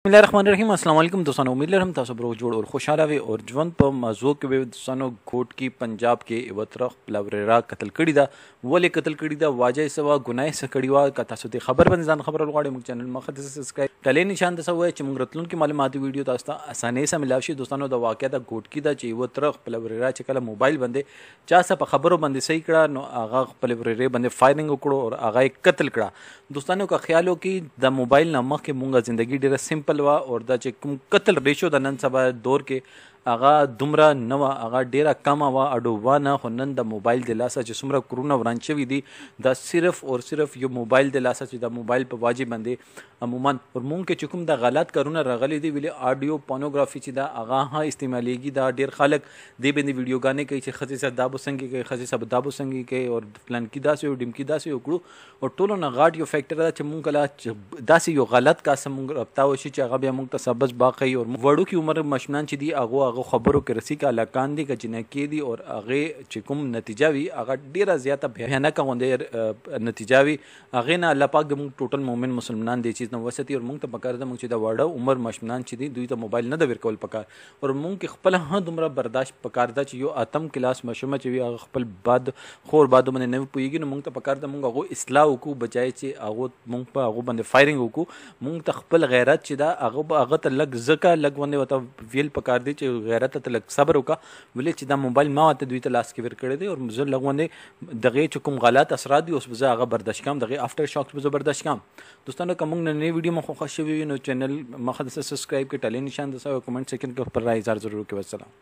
بسم الله الرحمن الرحیم. السلام علیکم دوستانو. امید لرم تاسو به روغ جوړ او خوشاله وي او ژوند په موضوع کې به دوستانو کوټ کې پنجاب کې یو طرف وریرہ قتل کړی دا ولې قتل کړی دا واجه سوا ګناه څه کړی وا که تاسو ته خبر باندې ځان خبر ولغواړئ موږ چینل مخه سبسکرایب ټلې نشان ته سوې چې موږ راتلونکي معلوماتي ویډیو تاسو ته اسانه سره ملاوي شي. دوستانو د واقعیت کوټ کې دا چې یو طرف وریرہ چې کله موبایل باندې چا څه په خبرو باندې صحیح کړه نو هغه خپل وریرہ باندې فایرینګ وکړو او هغه قتل کړه. دوستانو کا خیالو کې د موبایل نه مخکې مونږه ژوندۍ ډیره سمپل وا او دا کوم قتل ریشو د نن سبا دور کې هغه دومره نه وه، هغه ډیره کمه وه اډوبانه. خو نن د موبایل د لاسه چې څومره کورونه وران شوي دي دا صرف اور صرف یو موبایل د لاسه چې د موبایل په واجب باندې عموما ورمونږ کې چې کوم د غلط کارونه راغلي دي ویلې آډیو پورنوګرافي چې دا هغه ها استعمالیږي. دا ډیر خلک دې باندې ویډیوګانې کوي چې ښځې سره دا به څنګه کوي، ښځې سره دا به څنګه کوي او فلانکي داسې او ډیمکي داسې وکړو. او ټولو نه غاټ یو فیکټر ده چې مونږ کله داسې یو غلط کاسه مونږ رابطه وشي چې هغه بیا مونږ ته سبز باقي او وړوکي عمر ماشومان چې دي هغه خبرو کې رسي کا لکان دي که جنکی دي او هغه چې کوم نتیجه وي هغه ډیره زیاته بهانه غونډه نتیجه وي. هغه نه الله پاک موږ ټوټل مومن مسلمانان دي چیز نه وساتي او موږ ته پکار ده موږ چې دا وړه عمر ماشومان چې دي دوی ته موبایل نه د ورکول پکار او موږ کې خپل ها دومره برداشت پکار ده چې یو اتم کلاس مشومه چې وي هغه خپل باد خور باد باندې نه پويږي نو موږ ته پکار ده موږ هغه اصلاح وکړو بچای چې هغه موږ په هغه باندې فایرینګ وکړو. موږ ته خپل غیرت چې دا هغه ته لګ زکه لګ باندې وته ویل پکار دي چې غیرت ته لګ صبر وکا ولې چې دا موبایل ما ته دوی ته لاس کې ور کړی دی او زه لګوندې دغه چې کوم غلط اثرات دي اوس به هغه برداشت کوم، دغه افټر شاک به برداشت کوم. دوستانو کوم نن ویډیو مخه خوښ شوی نو چینل مخه سبسکرایب کې ټلې نشان د سره کمنټ سیکشن کې پر راي زار ضرور کې. والسلام.